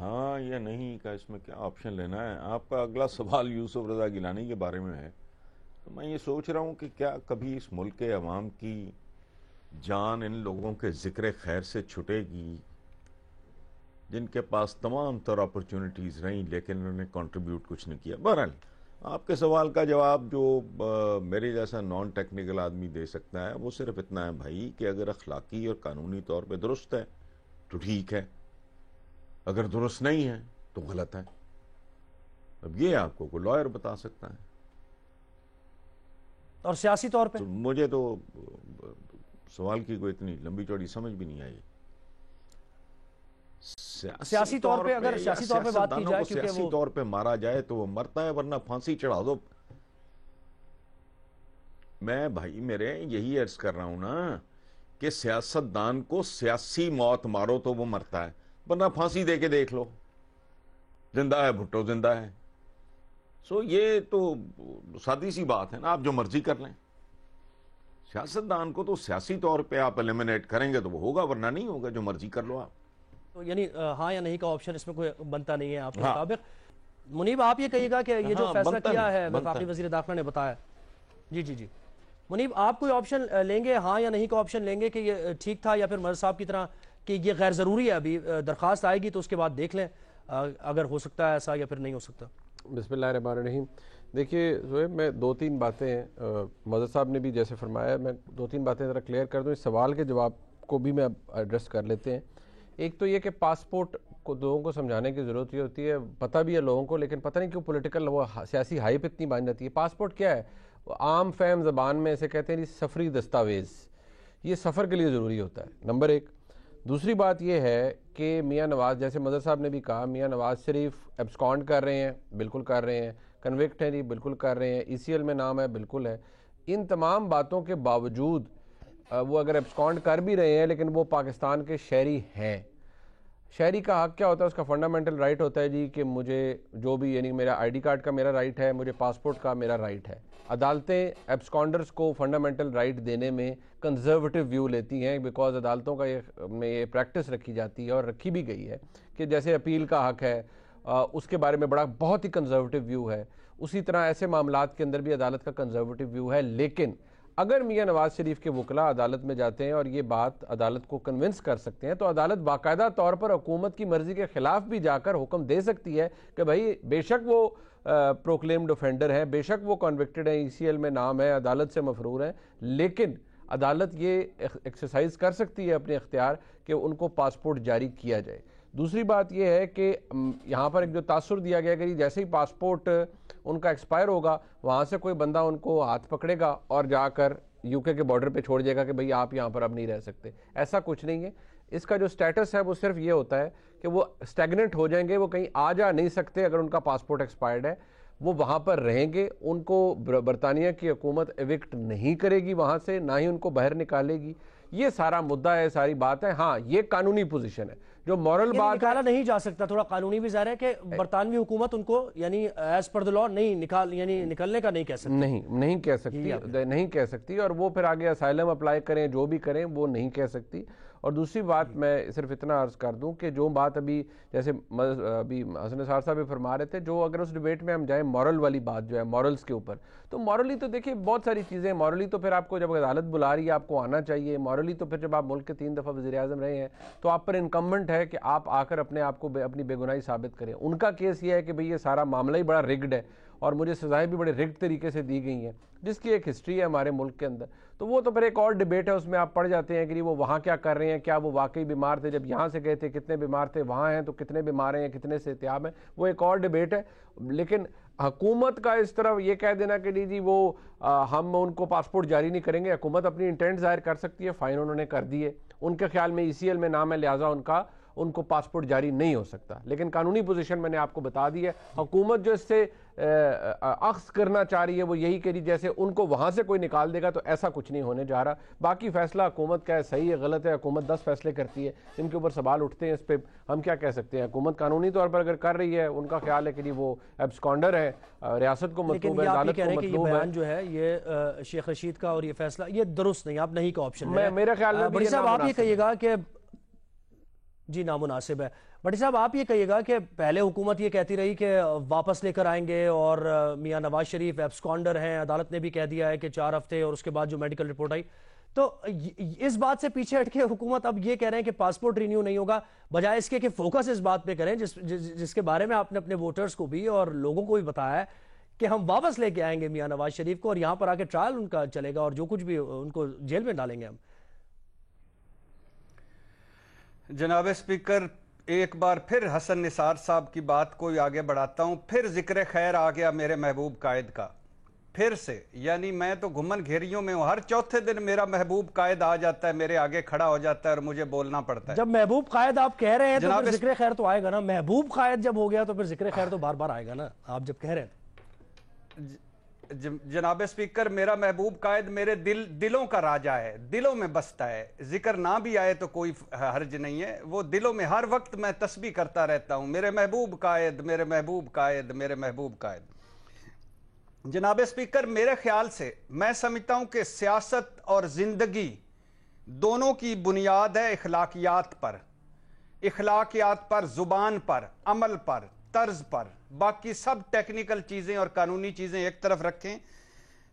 ہاں یا نہیں کا اس میں کیا آپشن لینا ہے؟ آپ کا اگلا سوال یوسف رضا گیلانی کے بارے میں ہے، تو میں یہ سوچ رہا ہوں کہ کیا کبھی اس ملک کے عوام کی جان ان لوگوں کے ذکر خیر سے چھٹے گی جن کے پاس تمام تر اپرچونٹیز رہیں لیکن انہوں نے کنٹریبیوٹ کچھ نہیں کیا؟ بہرحال آپ کے سوال کا جواب جو میرے جیسا نان ٹیکنیکل آدمی دے سکتا ہے وہ صرف اتنا ہے بھائی کہ اگر اخلاقی اور قانونی طور پہ درست ہے تو ٹھیک ہے، اگر درست نہیں ہے تو غلط ہے۔ اب یہ آپ کو کوئی لائر بتا سکتا ہے، اور سیاسی طور پہ تو مجھے تو سوال کی کوئی اتنی لمبی چوڑی سمجھ بھی نہیں آئی۔ سیاسی طور پہ اگر سیاسی طور پہ بات کی جائے، کیونکہ سیاسی وہ طور پہ مارا جائے تو وہ مرتا ہے، ورنہ پھانسی چڑھا دو۔ میں بھائی میرے یہی عرض کر رہا ہوں نا کہ سیاستدان کو سیاسی موت مارو تو وہ مرتا ہے، ورنہ پھانسی دے کے دیکھ لو، زندہ ہے بھٹو زندہ ہے۔ سو یہ تو سادی سی بات ہے نا، آپ جو مرضی کر لیں۔ سیاستدان کو تو سیاسی طور پہ آپ ایلیمنیٹ کریں گے تو وہ ہوگا، ورنہ نہیں ہوگا، جو مرضی کر لو آپ۔ تو یعنی ہاں یا نہیں کا آپشن اس میں کوئی بنتا نہیں ہے آپ کے مطابق۔ منیب آپ یہ کہیے گا کہ یہ جو فیصلہ کیا ہے وفاقی وزیر داخلہ نے بتایا، جی منیب آپ کوئی آپشن لیں گے، ہاں یا نہیں کا آپشن لیں گے کہ یہ ٹھیک تھا، یا پھر مرزا صاحب کی طرح کہ یہ غیر ضروری ہے، ابھی درخواست آئے گی تو اس کے بعد دیکھ لیں اگر ہو سکتا ہے ایسا یا پھر نہیں ہو سکتا؟ بسم اللہ الرحمن الرحیم۔ دیکھیے زہیب، میں دو تین باتیں مرزا صاحب نے بھی جیسے فرمایا، میں دو تین باتیں ذرا کلیئر کر دوں، اس سوال کے جواب کو بھی میں ایڈریس کر لیتے ہیں۔ ایک تو یہ کہ پاسپورٹ کو لوگوں کو سمجھانے کی ضرورت یہ ہوتی ہے، پتہ بھی ہے لوگوں کو، لیکن پتہ نہیں کیوں پولیٹیکل وہ سیاسی ہائپ اتنی بن جاتی ہے۔ پاسپورٹ کیا ہے؟ عام فہم زبان میں اسے کہتے ہیں سفری دستاویز، یہ سفر کے لیے ضروری ہوتا ہے، نمبر ایک۔ دوسری بات یہ ہے کہ میاں نواز، جیسے مظہر صاحب نے بھی کہا، میاں نواز شریف ایبسکانڈ کر رہے ہیں، بالکل کر رہے ہیں، کنوکٹ ہیں جی، بالکل کر رہے ہیں، ای سی ایل میں نام ہے، بالکل ہے۔ ان تمام باتوں کے باوجود وہ اگر ایبسکانڈ کر بھی رہے ہیں لیکن وہ پاکستان کے شہری ہیں۔ شہری کا حق کیا ہوتا ہے؟ اس کا فنڈامنٹل رائٹ ہوتا ہے جی کہ مجھے جو بھی، یعنی میرا آئی ڈی کارڈ کا میرا رائٹ ہے، مجھے پاسپورٹ کا میرا رائٹ ہے۔ عدالتیں ایبسکانڈرز کو فنڈامنٹل رائٹ دینے میں کنزرویٹو ویو لیتی ہیں، بیکاز عدالتوں کا یہ پریکٹس رکھی جاتی ہے اور رکھی بھی گئی ہے کہ جیسے اپیل کا حق ہے اس کے بارے میں بہت ہی کنزرویٹو ویو ہے، اسی طرح ایسے معاملات کے اندر بھی عدالت کا کنزرویٹو ویو ہے۔ لیکن اگر میاں نواز شریف کے وکلاء عدالت میں جاتے ہیں اور یہ بات عدالت کو کنونس کر سکتے ہیں تو عدالت باقاعدہ طور پر حکومت کی مرضی کے خلاف بھی جا کر حکم دے سکتی ہے کہ بھائی بے شک وہ پروکلیمڈ اوفینڈر ہیں، بے شک وہ کنوکٹڈ ہیں، ای سی ایل میں نام ہے، عدالت سے مفرور ہیں، لیکن عدالت یہ ایکسرسائز کر سکتی ہے اپنے اختیار کہ ان کو پاسپورٹ جاری کیا جائے۔ دوسری بات یہ ہے کہ یہاں پر ایک جو تاثر دیا گیا کہ جیسے ہی پاسپورٹ ان کا ایکسپائر ہوگا وہاں سے کوئی بندہ ان کو ہاتھ پکڑے گا اور جا کر یو کے بارڈر پہ چھوڑ جائے گا کہ بھئی آپ یہاں پر اب نہیں رہ سکتے۔ ایسا کچھ نہیں ہے۔ اس کا جو سٹیٹس ہے وہ صرف یہ ہوتا ہے کہ وہ اسٹیگننٹ ہو جائیں گے، وہ کہیں آ جا نہیں سکتے اگر ان کا پاسپورٹ ایکسپائرڈ ہے، وہ وہاں پر رہیں گے، ان کو برطانیہ کی حکومت ایوکٹ نہیں کرے گی وہاں سے، نہ ہی ان کو باہر نکالے گی۔ یہ سارا مدعا ہے، ساری بات ہے۔ ہاں یہ قانونی پوزیشن ہے، جو مورل بات نکالا نہیں جا سکتا، تھوڑا قانونی بھی ظاہر ہے کہ برطانوی حکومت ان کو یعنی ایز پر دی لاء نہیں نکلنے کا نہیں کہہ سکتی، نہیں کہہ سکتی، اور وہ پھر آگے اسائلم اپلائی کریں، جو بھی کریں وہ نہیں کہہ سکتی۔ اور دوسری بات میں صرف اتنا عرض کر دوں کہ جو بات ابھی جیسے ابھی حسن نثار صاحب بھی فرما رہے تھے، جو اگر اس ڈیبیٹ میں ہم جائیں مورل والی بات جو ہے، مورلز کے اوپر، تو مورلی تو دیکھیں بہت ساری چیزیں، مورلی تو پھر آپ کو جب عدالت بلا رہی ہے آپ کو آنا چاہیے، مورلی تو پھر جب آپ ملک کے 3 دفعہ وزیر اعظم رہے ہیں تو آپ پر انکمبنٹ ہے کہ آپ آ کر اپنے آپ کو اپنی بے گناہی ثابت کریں۔ ان کا کیس یہ ہے کہ بھئی یہ سارا معاملہ ہی بڑا رگڈ ہے اور مجھے سزائیں بھی بڑے رگڈ طریقے سے دی گئی ہیں، جس کی ایک ہسٹری ہے ہمارے ملک کے اندر، تو وہ تو پھر ایک اور ڈیبیٹ ہے، اس میں آپ پڑھ جاتے ہیں کہ وہ وہاں کیا کر رہے ہیں، کیا وہ واقعی بیمار تھے، جب یہاں سے گئے تھے کتنے بیمار تھے، وہاں ہیں تو کتنے بیمار ہیں، کتنے سے احتیاط ہیں، وہ ایک اور ڈیبیٹ ہے۔ لیکن حکومت کا اس طرح یہ کہہ دینا کہ جی وہ ہم ان کو پاسپورٹ جاری نہیں کریں گے، حکومت اپنی انٹینٹ ظاہر کر سکتی ہے، فائن انہوں نے کر دیے، ان کے خیال میں ای سی ایل میں نام ہے لہٰذا ان کو پاسپورٹ جاری نہیں ہو سکتا، لیکن قانونی پوزیشن میں نے آپ کو بتا دی ہے۔ حکومت جو اس سے اخذ کرنا چاہ رہی ہے وہ یہی کہ جیسے ان کو وہاں سے کوئی نکال دے گا، تو ایسا کچھ نہیں ہونے جا رہا۔ باقی فیصلہ حکومت کا ہے، صحیح ہے غلط ہے، حکومت 10 فیصلے کرتی ہے، ان کے اوپر سوال اٹھتے ہیں، اس پہ ہم کیا کہہ سکتے ہیں؟ حکومت قانونی طور پر اگر کر رہی ہے، ان کا خیال ہے کہ وہ ایبسکانڈر ہے، ریاست کو مطلوب ہے، عدالت کو مطلوب ہے۔ یہ بیان جو ہے یہ شیخ رشید کا اور یہ فیصلہ یہ درست نہیں، آپ نہیں کا آپشن ہے، میرے خیال میں بڑی صاحب آپ یہ کہیے گا کہ جی نامناسب ہے۔ بٹی صاحب آپ یہ کہیے گا کہ پہلے حکومت یہ کہتی رہی کہ واپس لے کر آئیں گے، اور میاں نواز شریف ایبسکانڈر ہیں، عدالت نے بھی کہہ دیا ہے کہ 4 ہفتے، اور اس کے بعد جو میڈیکل رپورٹ آئی، تو اس بات سے پیچھے ہٹ کے حکومت اب یہ کہہ رہے ہیں کہ پاسپورٹ رینیو نہیں ہوگا، بجائے اس کے کہ فوکس اس بات پہ کریں جس کے بارے میں آپ نے اپنے ووٹرز کو بھی اور لوگوں کو بھی بتایا ہے کہ ہم واپس لے کے آئیں گے میاں نواز شریف کو، اور یہاں پر آ کے ٹرائل ان کا چلے گا اور جو کچھ بھی ان کو جیل میں ڈالیں گے ہم۔ جناب اسپیکر، ایک بار پھر حسن نثار صاحب کی بات کو آگے بڑھاتا ہوں، پھر ذکر خیر آ گیا میرے محبوب قائد کا، پھر سے، یعنی میں تو گھمن گھیریوں میں ہوں، ہر چوتھے دن میرا محبوب قائد آ جاتا ہے، میرے آگے کھڑا ہو جاتا ہے اور مجھے بولنا پڑتا ہے۔ جب محبوب قائد آپ کہہ رہے ہیں تو پھر ذکر خیر تو آئے گا نا، محبوب قائد جب ہو گیا تو پھر ذکر خیر تو بار بار آئے گا نا، آپ جب کہہ رہے ہیں۔ جناب اسپیکر، میرا محبوب قائد میرے دلوں کا راجہ ہے، دلوں میں بستا ہے، ذکر نہ بھی آئے تو کوئی حرج نہیں ہے، وہ دلوں میں ہر وقت میں تسبیح کرتا رہتا ہوں، میرے محبوب قائد، میرے محبوب قائد، میرے محبوب قائد۔ جناب اسپیکر، میرے خیال سے میں سمجھتا ہوں کہ سیاست اور زندگی دونوں کی بنیاد ہے اخلاقیات پر، زبان پر، عمل پر، طرز پر، باقی سب ٹیکنیکل چیزیں اور قانونی چیزیں ایک طرف رکھیں۔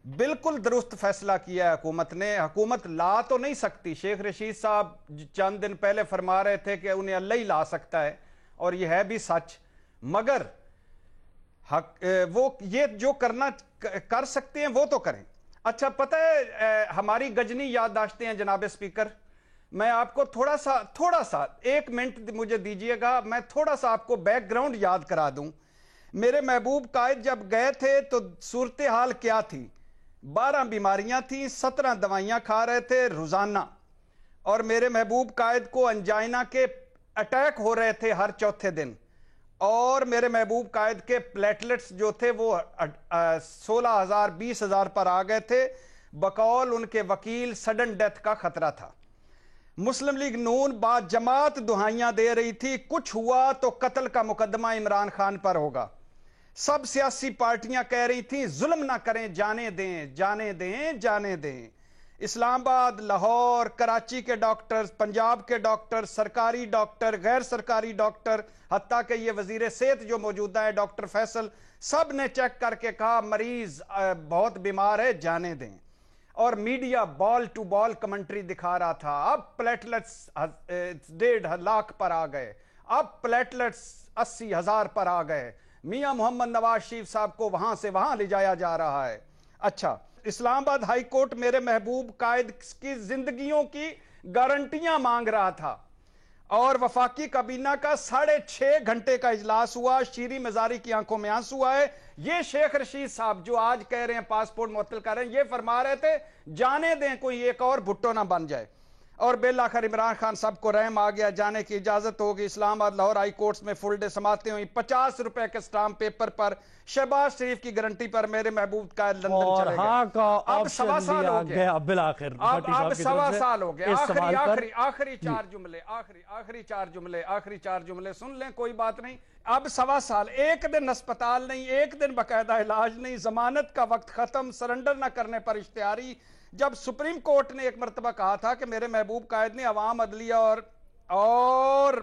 بالکل درست فیصلہ کیا ہے حکومت نے، حکومت لا تو نہیں سکتی، شیخ رشید صاحب چند دن پہلے فرما رہے تھے کہ انہیں اللہ ہی لا سکتا ہے، اور یہ ہے بھی سچ، مگر وہ یہ جو کر سکتے ہیں وہ تو کریں۔ اچھا، پتہ ہے ہماری گجنی یادداشتیں ہیں جناب اسپیکر، میں آپ کو تھوڑا سا 1 منٹ مجھے دیجئے گا، میں تھوڑا سا آپ کو بیک گراؤنڈ یاد کرا دوں۔ میرے محبوب قائد جب گئے تھے تو صورتحال کیا تھی؟ 12 بیماریاں تھیں، 17 دوائیاں کھا رہے تھے روزانہ، اور میرے محبوب قائد کو انجائنا کے اٹیک ہو رہے تھے ہر چوتھے دن، اور میرے محبوب قائد کے پلیٹلٹس جو تھے وہ 16,000 20,000 پر آ گئے تھے، بقول ان کے وکیل سڈن ڈیتھ کا خطرہ تھا۔ مسلم لیگ نون بعد جماعت دہائیاں دے رہی تھی کچھ ہوا تو قتل کا مقدمہ عمران خان پر ہوگا، سب سیاسی پارٹیاں کہہ رہی تھیں ظلم نہ کریں، جانے دیں جانے دیں جانے دیں۔ اسلام آباد، لاہور، کراچی کے ڈاکٹر، پنجاب کے ڈاکٹر، سرکاری ڈاکٹر، غیر سرکاری ڈاکٹر، حتیٰ کہ یہ وزیر صحت جو موجودہ ہے ڈاکٹر فیصل، سب نے چیک کر کے کہا مریض بہت بیمار ہے، جانے دیں، اور media ball to ball commentary دکھا رہا تھا۔ اب پلیٹلٹس 1.5 لاکھ پر آ گئے، اب پلیٹلٹس 80,000 پر آ گئے، میاں محمد نواز شریف صاحب کو وہاں سے وہاں لے جایا جا رہا ہے۔ اچھا، اسلام آباد ہائی کورٹ میرے محبوب قائد کی زندگیوں کی گارنٹیاں مانگ رہا تھا، اور وفاقی کابینہ کا 6.5 گھنٹے کا اجلاس ہوا، شیریں مزاری کی آنکھوں میں آنسو آئے۔ یہ شیخ رشید صاحب جو آج کہہ رہے ہیں پاسپورٹ معطل کر رہے ہیں، یہ فرما رہے تھے جانے دیں کوئی ایک اور بھٹو نہ بن جائے، اور بالآخر عمران خان صاحب کو رحم آ گیا، جانے کی اجازت ہوگی۔ اسلام آباد لاہور ہائی کورٹس میں فل ڈے سماعتیں ہوئیں، 50 روپے کے سٹامپ پیپر پر، شہباز شریف کی گارنٹی پر میرے محبوب قائد لندن چلے گئے۔ اب 1.25 سال ہو گیا، اب 1.25 سال ہو گیا۔ آخری چار جملے سن لیں، کوئی بات نہیں۔ اب 1.25 سال، 1 دن اسپتال نہیں، 1 دن باقاعدہ علاج نہیں، ضمانت کا وقت ختم، سرنڈر نہ کرنے پر اشتہاری۔ جب سپریم کورٹ نے ایک مرتبہ کہا تھا کہ میرے محبوب قائد نے عوام، عدلیہ اور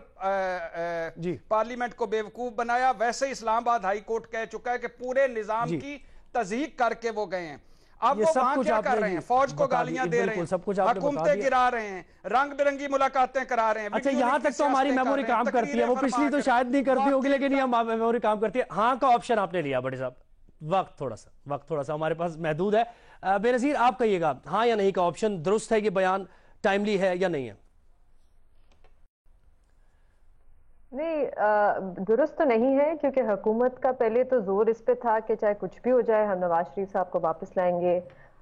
پارلیمنٹ کو بیوقوف بنایا، ویسے اسلام آباد ہائی کورٹ کہہ چکا ہے کہ پورے نظام کی تضحیق کر کے وہ گئے ہیں۔ اب وہ وہاں کیا کر رہے ہیں؟ فوج کو گالیاں دے رہے ہیں، حکومتیں گرا رہے ہیں، رنگ برنگی ملاقاتیں کرا رہے ہیں۔ اچھا، یہاں تک تو ہماری میموری کام کرتی ہے، وہ پچھلی تو شاید نہیں کرتی ہوگی، لیکن یہ میموری کام کرتی ہے۔ ہاں کا آپشن آپ نے لیا بڑے صاحب، وقت تھوڑا سا ہمارے پاس محدود ہے۔ بے نظیر آپ کہیے گا ہاں یا نہیں کا آپشن درست ہے، یہ بیان ٹائملی ہے یا نہیں ہے؟ نہیں، درست تو نہیں ہے، کیونکہ حکومت کا پہلے تو زور اس پہ تھا کہ چاہے کچھ بھی ہو جائے ہم نواز شریف صاحب کو واپس لائیں گے۔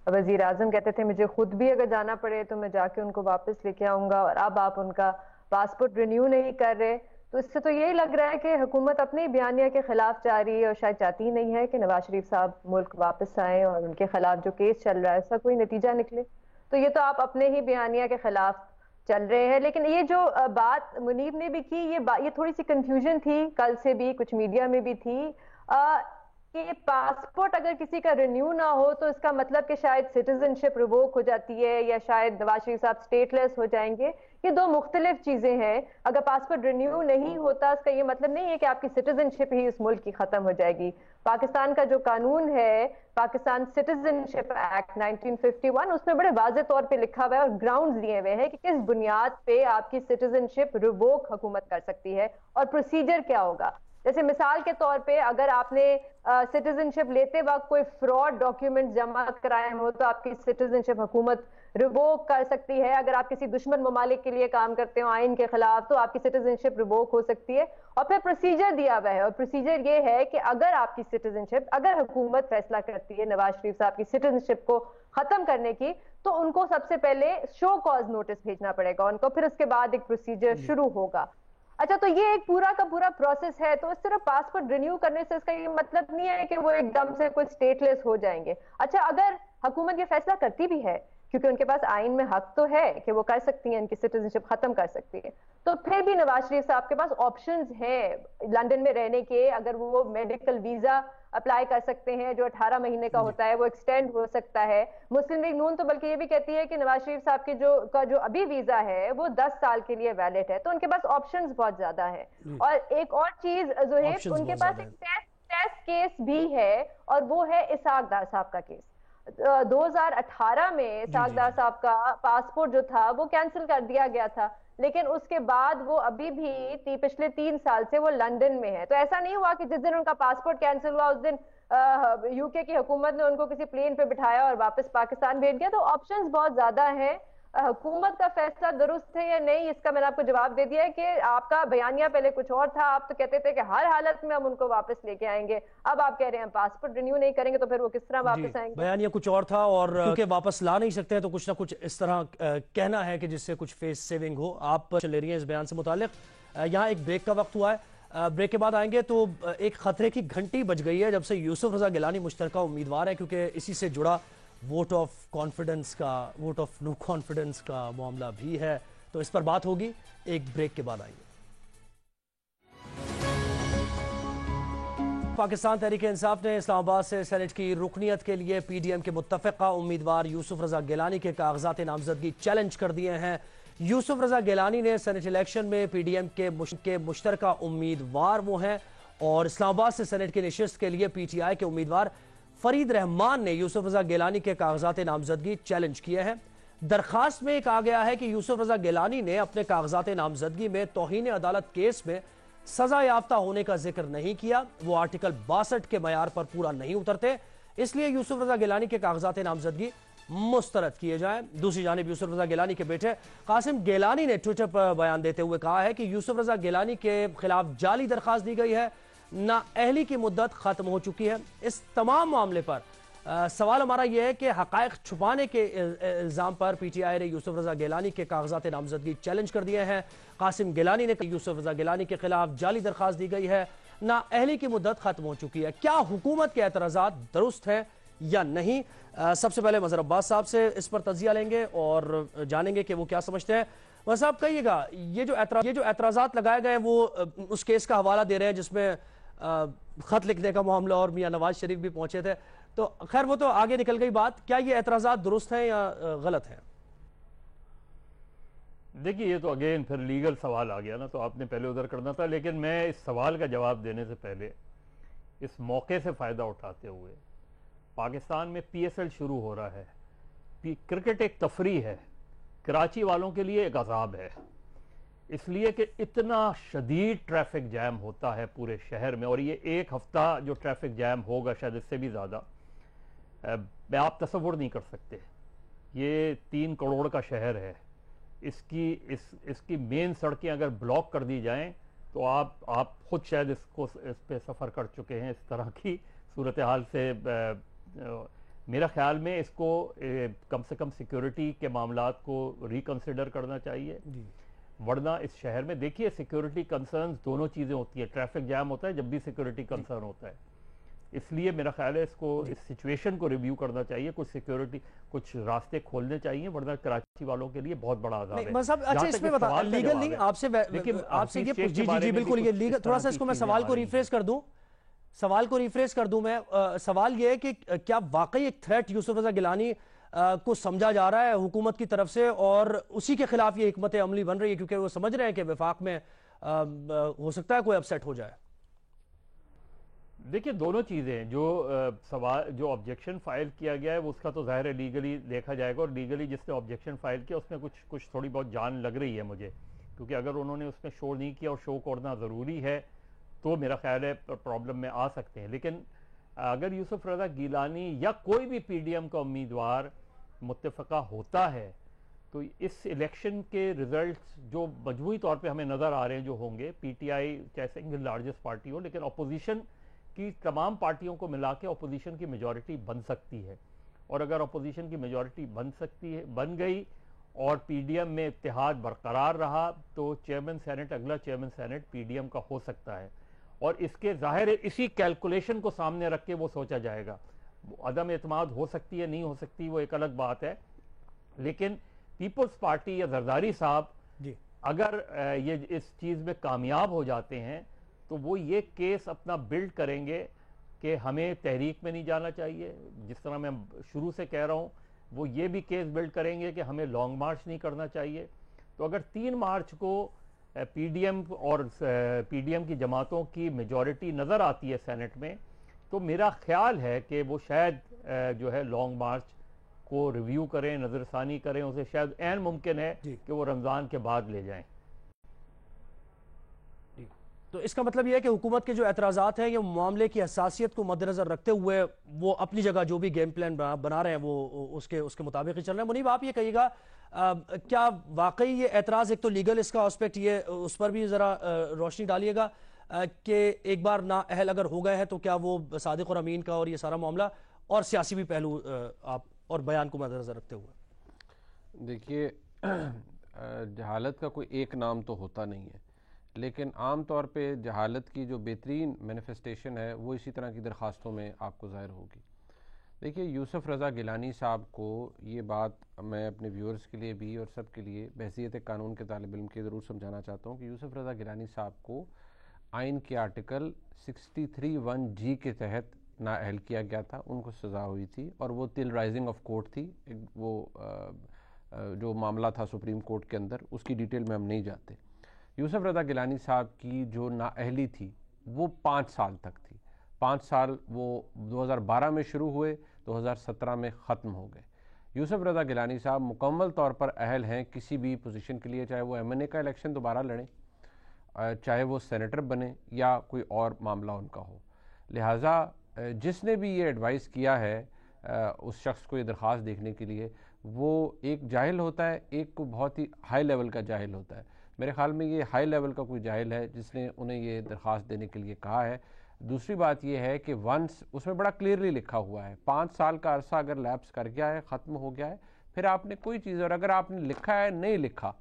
وزیر اعظم کہتے تھے مجھے خود بھی اگر جانا پڑے تو میں جا کے ان کو واپس لے کے آؤں گا، اور اب آپ ان کا پاسپورٹ رینیو نہیں کر رہے، تو اس سے تو یہی لگ رہا ہے کہ حکومت اپنے بیانیہ کے خلاف جا رہی ہے، اور شاید چاہتی ہی نہیں ہے کہ نواز شریف صاحب ملک واپس آئیں اور ان کے خلاف جو کیس چل رہا ہے ایسا کوئی نتیجہ نکلے۔ تو یہ تو آپ اپنے ہی بیانیہ کے خلاف چل رہے ہیں۔ لیکن یہ جو بات منیب نے بھی کی، یہ تھوڑی سی کنفیوژن تھی، کل سے بھی کچھ میڈیا میں بھی تھی۔ کہ پاسپورٹ اگر کسی کا رینیو نہ ہو تو اس کا مطلب کہ شاید سٹیزنشپ ریووک ہو جاتی ہے یا شاید نواز شریف صاحب اسٹیٹ لیس ہو جائیں گے. یہ دو مختلف چیزیں ہیں. اگر پاسپورٹ رینیو نہیں ہوتا اس کا یہ مطلب نہیں ہے کہ آپ کی سٹیزنشپ ہی اس ملک کی ختم ہو جائے گی. پاکستان کا جو قانون ہے پاکستان سٹیزنشپ ایکٹ 1951 اس میں بڑے واضح طور پہ لکھا ہوا ہے اور گراؤنڈز دیے ہوئے ہیں کہ کس بنیاد پہ آپ کی سٹیزنشپ ریووک حکومت کر سکتی ہے اور پروسیجر کیا ہوگا. جیسے مثال کے طور پہ اگر آپ نے سٹیزنشپ لیتے وقت کوئی فراڈ ڈاکیومنٹ جمع کرائے ہو تو آپ کی سٹیزنشپ حکومت ریووک کر سکتی ہے. اگر آپ کسی دشمن ممالک کے لیے کام کرتے ہو آئین کے خلاف تو آپ کی سٹیزنشپ ریووک ہو سکتی ہے. اور پھر پروسیجر دیا ہوا ہے اور پروسیجر یہ ہے کہ اگر آپ کی سٹیزنشپ اگر حکومت فیصلہ کرتی ہے نواز شریف صاحب کی سٹیزنشپ کو ختم کرنے کی تو ان کو سب سے پہلے شو کاز نوٹس بھیجنا پڑے گا ان کو, پھر اس کے بعد ایک پروسیجر شروع ہوگا. اچھا تو یہ ایک پورا کا پورا پروسیس ہے. تو اس طرح پاسپورٹ رینیو کرنے سے اس کا یہ مطلب نہیں ہے کہ وہ ایک دم سے کوئی اسٹیٹ لیس ہو جائیں گے. اچھا اگر حکومت یہ فیصلہ کرتی بھی ہے کیونکہ ان کے پاس آئین میں حق تو ہے کہ وہ کر سکتی ہیں ان کی سٹیزنشپ ختم کر سکتی ہے, تو پھر بھی نواز شریف صاحب کے پاس آپشنز ہیں لندن میں رہنے کے. اگر وہ میڈیکل ویزا اپلائی کر سکتے ہیں جو 18 مہینے کا ہوتا ہے وہ ایکسٹینڈ ہو سکتا ہے. مسلم لیگ نون تو بلکہ یہ بھی کہتی ہے کہ نواز شریف صاحب کے جو ابھی ویزا ہے وہ 10 سال کے لیے ویلڈ ہے. تو ان کے پاس آپشنز بہت زیادہ ہیں. اور ایک اور چیز زہیب, ان کے پاس ایک ٹیسٹ کیس بھی ہے اور وہ ہے اسحاق ڈار صاحب کا کیس. 2018 میں اسحاق ڈار صاحب کا پاسپورٹ جو تھا وہ کینسل کر دیا گیا تھا, لیکن اس کے بعد وہ ابھی بھی پچھلے 3 سال سے وہ لندن میں ہے. تو ایسا نہیں ہوا کہ جس دن ان کا پاسپورٹ کینسل ہوا اس دن یو کے کی حکومت نے ان کو کسی پلین پہ بٹھایا اور واپس پاکستان بھیج دیا. تو آپشنز بہت زیادہ ہیں. حکومت کا فیصلہ درست ہے یا نہیں اس کا میں نے آپ کو جواب دے دیا ہے کہ آپ کا بیانیہ پہلے کچھ اور تھا. آپ تو کہتے تھے کہ ہر حالت میں ہم ان کو واپس لے کے آئیں گے, اب آپ کہہ رہے ہیں پاسپورٹ رینیو نہیں کریں گے تو پھر وہ کس طرح واپس آئیں گے. بیانیہ کچھ اور تھا اور کیونکہ واپس لا نہیں سکتے ہیں تو کچھ نہ کچھ اس طرح کہنا ہے کہ جس سے کچھ فیس سیونگ ہو. آپ لے رہی ہیں اس بیان سے متعلق. یہاں ایک بریک کا وقت ہوا ہے, بریک کے بعد آئیں گے. تو ایک خطرے کی گھنٹی بج گئی ہے جب سے یوسف رضا گیلانی مشترکہ امیدوار ہے کیونکہ اسی سے جڑا ووٹ آف کانفیڈنس کا ووٹ آف نو کانفیڈنس کا معاملہ بھی ہے. تو اس پر بات ہوگی ایک بریک کے بعد. آئیں گے. پاکستان تحریک انصاف نے اسلام آباد سے سینٹ کی رکنیت کے لیے پی ڈی ایم کے متفقہ امیدوار یوسف رضا گیلانی کے کاغذات نامزدگی چیلنج کر دیے ہیں. یوسف رضا گیلانی نے سینٹ الیکشن میں پی ڈی ایم کے مشترکہ امیدوار وہ ہیں اور اسلام آباد سے سینٹ کی نشست کے لیے پی ٹی آئی کے امیدوار فرید رحمان نے یوسف رضا گیلانی کے کاغذات نامزدگی چیلنج کیے ہیں. درخواست میں کہا گیا ہے کہ یوسف رضا گیلانی نے اپنے کاغذات نامزدگی میں توہین عدالت کیس میں سزا یافتہ ہونے کا ذکر نہیں کیا. وہ آرٹیکل 62 کے معیار پر پورا نہیں اترتے, اس لیے یوسف رضا گیلانی کے کاغذات نامزدگی مسترد کیے جائیں. دوسری جانب یوسف رضا گیلانی کے بیٹے قاسم گیلانی نے ٹویٹر پر بیان دیتے ہوئے کہا ہے کہ یوسف رضا گیلانی کے خلاف جعلی درخواست دی گئی ہے, نااہلی کی مدت ختم ہو چکی ہے. اس تمام معاملے پر سوال ہمارا یہ ہے کہ حقائق چھپانے کے الزام پر پی ٹی آئی نے یوسف رضا گیلانی کے کاغذات نامزدگی چیلنج کر دیے ہیں. قاسم گیلانی نے یوسف رضا گیلانی کے خلاف جعلی درخواست دی گئی ہے, نااہلی کی مدت ختم ہو چکی ہے. کیا حکومت کے اعتراضات درست ہیں یا نہیں؟ سب سے پہلے مظہر عباس صاحب سے اس پر تجزیہ لیں گے اور جانیں گے کہ وہ کیا سمجھتے ہیں. مظہر صاحب کہیے گا, یہ جو اعتراضات لگائے گئے وہ اس کیس کا حوالہ دے رہے ہیں جس میں خط لکھنے کا معاملہ اور میاں نواز شریف بھی پہنچے تھے. تو خیر وہ تو آگے نکل گئی بات. کیا یہ اعتراضات درست ہیں یا غلط ہیں؟ دیکھیے یہ تو اگین پھر لیگل سوال آ گیا نا, تو آپ نے پہلے ادھر کرنا تھا. لیکن میں اس سوال کا جواب دینے سے پہلے اس موقع سے فائدہ اٹھاتے ہوئے, پاکستان میں پی ایس ایل شروع ہو رہا ہے. کرکٹ ایک تفریح ہے, کراچی والوں کے لیے ایک عذاب ہے, اس لیے کہ اتنا شدید ٹریفک جیم ہوتا ہے پورے شہر میں. اور یہ ایک ہفتہ جو ٹریفک جیم ہوگا شاید اس سے بھی زیادہ, آپ تصور نہیں کر سکتے. یہ 3 کروڑ کا شہر ہے, اس کی مین سڑکیں اگر بلاک کر دی جائیں تو آپ خود شاید اس پہ سفر کر چکے ہیں. اس طرح کی صورتحال سے میرا خیال میں اس کو کم سے کم سیکیورٹی کے معاملات کو ریکنسیڈر کرنا چاہیے. ورنہ اس شہر میں دیکھیے سیکیورٹی کنسرنز دونوں چیزیں ہوتی ہیں. ٹریفک جام ہوتا ہے جب بھی سیکیورٹی کنسرن ہوتا ہے, اس لیے میرا خیال ہے اس کو اس سچویشن کو ریویو کرنا چاہیے. کچھ سیکیورٹی کچھ راستے کھولنے چاہیے, ورنہ کراچی والوں کے لیے بہت بڑا عذاب ہے. اچھا اس میں بتا لیگل نہیں آپ سے یہ جی بالکل یہ لیگل, تھوڑا سا اس کو میں سوال کو ریفریز کر دوں. سوال کو ریفریز کر دوں میں. سوال یہ ہے کہ کیا واقعی ایک تھریٹ یوسف رضا گیلانی کو سمجھا جا رہا ہے حکومت کی طرف سے اور اسی کے خلاف یہ حکمت عملی بن رہی ہے کیونکہ وہ سمجھ رہے ہیں کہ وفاق میں ہو سکتا ہے کوئی اپسیٹ ہو جائے؟ دیکھیں دونوں چیزیں جو آبجیکشن فائل کیا گیا ہے وہ اس کا تو ظاہر ہے لیگلی دیکھا جائے گا, اور لیگلی جس نے آبجیکشن فائل کیا اس میں کچھ تھوڑی بہت جان لگ رہی ہے مجھے, کیونکہ اگر انہوں نے اس میں شو نہیں کیا اور شو کرنا ضروری ہے تو میرا خیال ہے پرابلم میں آ سکتے ہیں. لیکن اگر یوسف رضا گیلانی یا کوئی بھی پی ڈی ایم کا امیدوار متفقہ ہوتا ہے تو اس الیکشن کے ریزلٹس جو مجموعی طور پہ ہمیں نظر آ رہے ہیں جو ہوں گے, پی ٹی آئی چاہے سنگل لارجسٹ پارٹی ہو لیکن اپوزیشن کی تمام پارٹیوں کو ملا کے اپوزیشن کی میجورٹی بن سکتی ہے, اور اگر اپوزیشن کی میجورٹی بن گئی اور پی ڈی ایم میں اتحاد برقرار رہا تو اگلا chairman senate P D M کا ہو سکتا ہے, اور اس کے ظاہر اسی کیلکولیشن کو سامنے رکھ کے وہ سوچا جائے گا. عدم اعتماد ہو سکتی ہے نہیں ہو سکتی وہ ایک الگ بات ہے, لیکن پیپلز پارٹی یا زرداری صاحب اگر یہ اس چیز میں کامیاب ہو جاتے ہیں تو وہ یہ کیس اپنا بلڈ کریں گے کہ ہمیں تحریک میں نہیں جانا چاہیے, جس طرح میں شروع سے کہہ رہا ہوں وہ یہ بھی کیس بلڈ کریں گے کہ ہمیں لانگ مارچ نہیں کرنا چاہیے. تو اگر 3 مارچ کو پی ڈی ایم اور پی ڈی ایم کی جماعتوں کی میجورٹی نظر آتی ہے سینٹ میں تو میرا خیال ہے کہ وہ شاید جو ہے لانگ مارچ کو ریویو کریں, نظر ثانی کریں, اسے شاید عین ممکن ہے کہ وہ رمضان کے بعد لے جائیں. تو اس کا مطلب یہ ہے کہ حکومت کے جو اعتراضات ہیں یہ معاملے کی حساسیت کو مد نظر رکھتے ہوئے وہ اپنی جگہ جو بھی گیم پلان بنا رہے ہیں وہ اس کے مطابق ہی چل رہے ہیں. منیب آپ یہ کہیے گا کیا واقعی یہ اعتراض, ایک تو لیگل اس کا آسپیکٹ یہ اس پر بھی ذرا روشنی ڈالیے گا کہ ایک بار نااہل اگر ہو گئے ہیں تو کیا وہ صادق اور امین کا اور یہ سارا معاملہ, اور سیاسی بھی پہلو آپ اور بیان کو مد نظر رکھتے ہوئے؟ دیکھیے جہالت کا کوئی ایک نام تو ہوتا نہیں ہے, لیکن عام طور پہ جہالت کی جو بہترین مینیفیسٹیشن ہے وہ اسی طرح کی درخواستوں میں آپ کو ظاہر ہوگی. دیکھیے یوسف رضا گیلانی صاحب کو یہ بات میں اپنے ویورز کے لیے بھی اور سب کے لیے بحیثیت قانون کے طالب علم کے ضرور سمجھانا چاہتا ہوں کہ یوسف رضا گیلانی صاحب کو آئین کے آرٹیکل 63(1)G کے تحت نااہل کیا گیا تھا, ان کو سزا ہوئی تھی اور وہ تل رائزنگ آف کورٹ تھی. وہ جو معاملہ تھا سپریم کورٹ کے اندر اس کی ڈیٹیل میں ہم نہیں جاتے. یوسف رضا گیلانی صاحب کی جو نااہلی تھی وہ 5 سال تک تھی. 5 سال وہ 2012 میں شروع ہوئے, 2017 میں ختم ہو گئے. یوسف رضا گیلانی صاحب مکمل طور پر اہل ہیں کسی بھی پوزیشن کے لیے, چاہے وہ ایم این اے کا الیکشن دوبارہ لڑیں, چاہے وہ سینیٹر بنے یا کوئی اور معاملہ ان کا ہو. لہٰذا جس نے بھی یہ ایڈوائز کیا ہے اس شخص کو یہ درخواست دیکھنے کے لیے, وہ ایک جاہل ہوتا ہے, ایک کو بہت ہی ہائی لیول کا جاہل ہوتا ہے. میرے خیال میں یہ ہائی لیول کا کوئی جاہل ہے جس نے انہیں یہ درخواست دینے کے لیے کہا ہے. دوسری بات یہ ہے کہ ونس اس میں بڑا کلیئرلی لکھا ہوا ہے 5 سال کا عرصہ اگر لیپس کر گیا ہے, ختم ہو گیا ہے, پھر آپ نے کوئی چیز, اور اگر آپ نے لکھا ہے نہیں لکھا,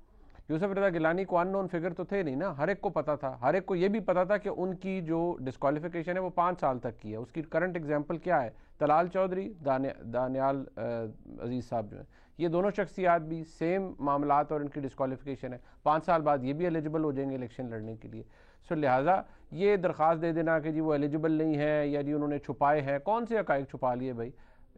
یوسف رضا گیلانی کو ان نون فگر تو تھے نہیں نا, ہر ایک کو پتا تھا, ہر ایک کو یہ بھی پتا تھا کہ ان کی جو ڈسکوالیفیکیشن ہے وہ 5 سال تک کی ہے. اس کی کرنٹ ایگزامپل کیا ہے؟ طلال چودھری, دانیال عزیز صاحب جو ہیں, یہ دونوں شخصیات بھی سیم معاملات اور ان کی ڈسکوالیفیکیشن ہے, 5 سال بعد یہ بھی ایلیجیبل ہو جائیں گے الیکشن لڑنے کے لیے. سو لہٰذا یہ درخواست دے دینا کہ جی وہ ایلیجیبل نہیں ہے یا جی انہوں نے چھپائے ہیں, کون سے حقائق چھپا لیے بھائی؟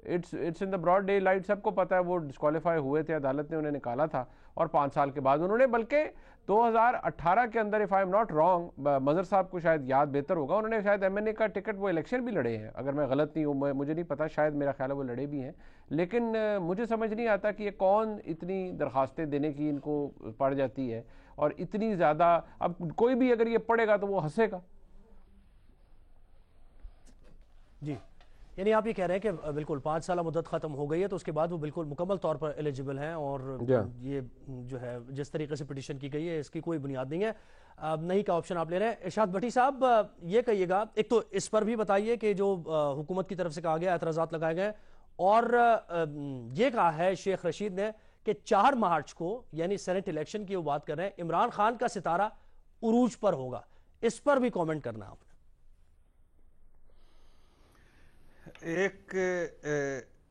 It's in the broad daylight, سب کو پتہ ہے وہ ڈسکوالیفائی ہوئے تھے, عدالت نے انہیں نکالا تھا, اور 5 سال کے بعد انہوں نے, بلکہ 2018 کے اندر if I am not wrong, Mazhar Sahab کو شاید یاد بہتر ہوگا, انہوں نے شاید ایم این اے کا ٹکٹ وہ الیکشن بھی لڑے ہیں, اگر میں غلط نہیں ہوں, مجھے نہیں پتا, شاید میرا خیال ہے وہ لڑے بھی ہیں. لیکن مجھے سمجھ نہیں آتا کہ یہ کون اتنی درخواستیں دینے کی ان کو پڑ جاتی ہے, اور اتنی زیادہ, اب کوئی بھی اگر یہ پڑھے گا تو وہ ہنسے گا. جی, یعنی آپ یہ کہہ رہے ہیں کہ بالکل 5 سالہ مدت ختم ہو گئی ہے تو اس کے بعد وہ بالکل مکمل طور پر ایلیجیبل ہیں, اور یہ جو ہے جس طریقے سے پٹیشن کی گئی ہے اس کی کوئی بنیاد نہیں ہے, نہیں کا آپشن آپ لے رہے ہیں. ارشاد بھٹی صاحب یہ کہیے گا, ایک تو اس پر بھی بتائیے کہ جو حکومت کی طرف سے کہا گیا, اعتراضات لگائے گئے, اور یہ کہا ہے شیخ رشید نے کہ 4 مارچ کو یعنی سینٹ الیکشن کی وہ بات کر رہے ہیں, عمران خان کا ستارہ عروج پر ہوگا, اس پر بھی کومنٹ کرنا آپ نے. ایک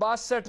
62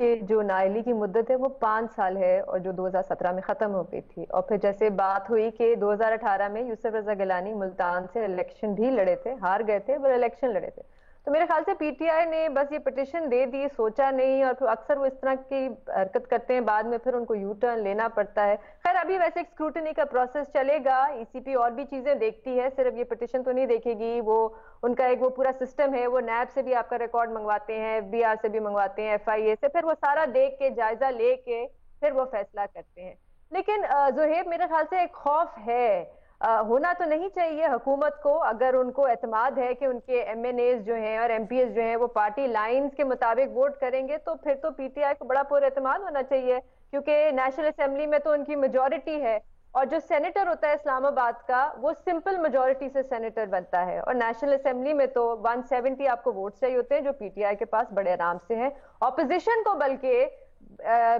کہ جو نائلی کی مدت ہے وہ 5 سال ہے اور جو 2017 میں ختم ہو گئی تھی. اور پھر جیسے بات ہوئی کہ 2018 میں یوسف رضا گیلانی ملتان سے الیکشن بھی لڑے تھے, ہار گئے تھے پر الیکشن لڑے تھے, تو میرے خیال سے پی ٹی آئی نے بس یہ پٹیشن دے دی, سوچا نہیں, اور پھر اکثر وہ اس طرح کی حرکت کرتے ہیں, بعد میں پھر ان کو یو ٹرن لینا پڑتا ہے. خیر ابھی ویسے ایک اسکروٹنی کا پروسیس چلے گا, ای سی پی اور بھی چیزیں دیکھتی ہے, صرف یہ پٹیشن تو نہیں دیکھے گی, وہ ان کا ایک وہ پورا سسٹم ہے, وہ نیب سے بھی آپ کا ریکارڈ منگواتے ہیں, ایف بی آر سے بھی منگواتے ہیں, ایف آئی اے سے, پھر وہ سارا دیکھ کے جائزہ لے کے پھر وہ فیصلہ کرتے ہیں. لیکن زہیب میرے خیال سے ایک خوف ہے, ہونا تو نہیں چاہیے حکومت کو, اگر ان کو اعتماد ہے کہ ان کے ایم این ایز جو ہیں اور ایم پی ایز جو ہیں وہ پارٹی لائنز کے مطابق ووٹ کریں گے, تو پھر تو پی ٹی آئی کو بڑا پر اعتماد ہونا چاہیے, کیونکہ نیشنل اسمبلی میں تو ان کی میجورٹی ہے, اور جو سینیٹر ہوتا ہے اسلام آباد کا وہ سمپل میجورٹی سے سینیٹر بنتا ہے, اور نیشنل اسمبلی میں تو 170 آپ کو ووٹ چاہیے ہوتے ہیں جو پی ٹی آئی کے پاس بڑے آرام سے ہیں. اپوزیشن کو بلکہ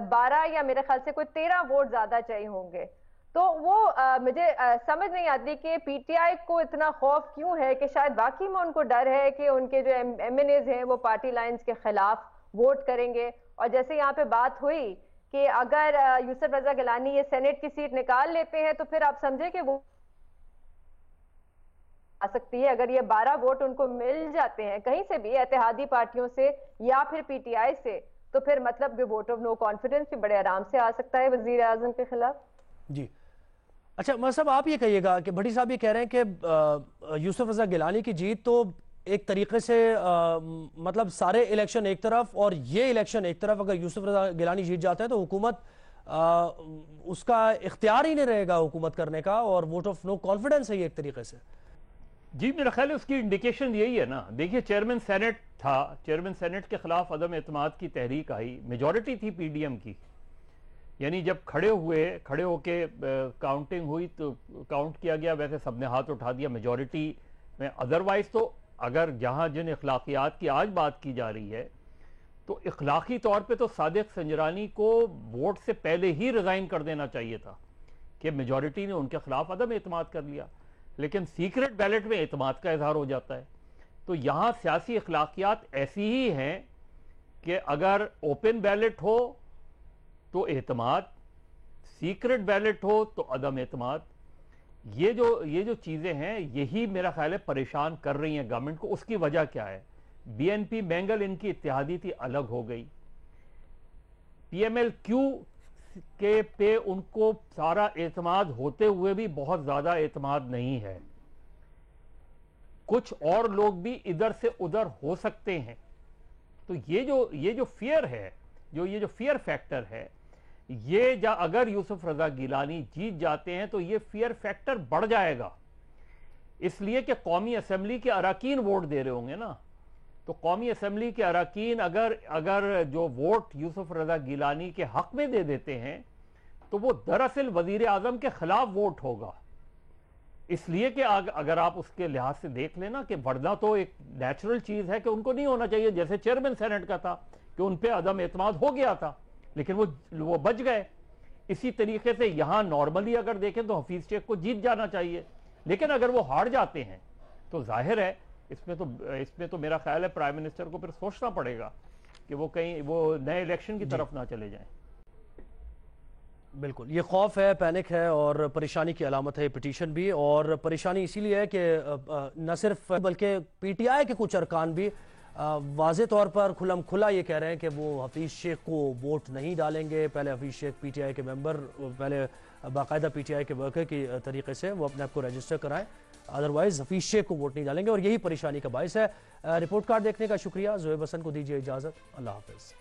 12 یا میرے خیال سے کوئی 13 ووٹ زیادہ چاہیے ہوں گے. تو وہ مجھے سمجھ نہیں آتی کہ پی ٹی آئی کو اتنا خوف کیوں ہے, کہ شاید باقی میں ان کو ڈر ہے کہ ان کے جو ایم این ایز ہیں وہ پارٹی لائنز کے خلاف ووٹ کریں گے. اور جیسے یہاں پہ بات ہوئی کہ اگر یوسف رضا گیلانی یہ سینیٹ کی سیٹ نکال لیتے ہیں تو پھر آپ سمجھیں کہ وہ آ سکتی ہے, اگر یہ 12 ووٹ ان کو مل جاتے ہیں کہیں سے بھی, اتحادی پارٹیوں سے یا پھر پی ٹی آئی سے, تو پھر مطلب کہ ووٹ آف نو کانفیڈنس بھی بڑے آرام سے آ سکتا ہے وزیر اعظم کے خلاف. جی اچھا مہر صاحب آپ یہ کہیے گا کہ بھٹی صاحب یہ کہہ رہے ہیں کہ یوسف رضا گیلانی کی جیت تو ایک طریقے سے مطلب سارے الیکشن ایک طرف اور یہ الیکشن ایک طرف, اگر یوسف رضا گیلانی جیت جاتا ہے تو حکومت اس کا اختیار ہی نہیں رہے گا حکومت کرنے کا, اور ووٹ آف نو کانفیڈنس ہے یہ ایک طریقے سے. جی میرا خیال ہے اس کی انڈیکیشن یہی ہے نا. دیکھیے چیئرمین سینٹ تھا, چیئرمین سینٹ کے خلاف عدم اعتماد کی تحریک آئی, میجورٹی تھی پی ڈی ایم کی, یعنی جب کھڑے ہو کے کاؤنٹنگ ہوئی تو کاؤنٹ کیا گیا, ویسے سب نے ہاتھ اٹھا دیا میجورٹی میں. ادروائز تو اگر جہاں جن اخلاقیات کی آج بات کی جا رہی ہے تو اخلاقی طور پہ تو صادق سنجرانی کو ووٹ سے پہلے ہی ریزائن کر دینا چاہیے تھا کہ میجورٹی نے ان کے خلاف عدم اعتماد کر لیا, لیکن سیکرٹ بیلٹ میں اعتماد کا اظہار ہو جاتا ہے. تو یہاں سیاسی اخلاقیات ایسی ہی ہیں کہ اگر اوپن بیلٹ ہو تو اعتماد, سیکرٹ بیلٹ ہو تو عدم اعتماد. یہ جو چیزیں ہیں یہی میرا خیال ہے پریشان کر رہی ہیں گورنمنٹ کو. اس کی وجہ کیا ہے؟ بی این پی مینگل ان کی اتحادی تھی, الگ ہو گئی. پی ایم ایل کیو کے پہ ان کو سارا اعتماد ہوتے ہوئے بھی بہت زیادہ اعتماد نہیں ہے. کچھ اور لوگ بھی ادھر سے ادھر ہو سکتے ہیں. تو یہ جو فیئر ہے, یہ جو فیئر فیکٹر ہے, یہ اگر یوسف رضا گیلانی جیت جاتے ہیں تو یہ فیئر فیکٹر بڑھ جائے گا, اس لیے کہ قومی اسمبلی کے اراکین ووٹ دے رہے ہوں گے نا. تو قومی اسمبلی کے اراکین اگر جو ووٹ یوسف رضا گیلانی کے حق میں دے دیتے ہیں تو وہ دراصل وزیر اعظم کے خلاف ووٹ ہوگا. اس لیے کہ اگر آپ اس کے لحاظ سے دیکھ لینا کہ ورنہ تو ایک نیچرل چیز ہے کہ ان کو نہیں ہونا چاہیے, جیسے چیئرمین سینٹ کا تھا کہ ان پہ عدم اعتماد ہو گیا تھا لیکن وہ بچ گئے. اسی طریقے سے یہاں نارملی اگر دیکھیں تو حفیظ شیخ کو جیت جانا چاہیے, لیکن اگر وہ ہار جاتے ہیں تو ظاہر ہے اس میں تو میرا خیال ہے پرائم منسٹر کو پھر سوچنا پڑے گا کہ وہ کہیں وہ نئے الیکشن کی طرف نہ چلے جائیں. بالکل یہ خوف ہے, پینک ہے, اور پریشانی کی علامت ہے پٹیشن بھی. اور پریشانی اسی لیے ہے کہ نہ صرف بلکہ پی ٹی آئی کے کچھ ارکان بھی واضح طور پر کھلم کھلا یہ کہہ رہے ہیں کہ وہ حفیظ شیخ کو ووٹ نہیں ڈالیں گے. پہلے حفیظ شیخ پی ٹی آئی کے ممبر, پہلے باقاعدہ پی ٹی آئی کے ورکر کی طریقے سے وہ اپنے آپ کو رجسٹر کرائیں, ادروائز حفیظ شیخ کو ووٹ نہیں ڈالیں گے, اور یہی پریشانی کا باعث ہے. رپورٹ کارڈ دیکھنے کا شکریہ. زہیب حسن کو دیجیے اجازت, اللہ حافظ.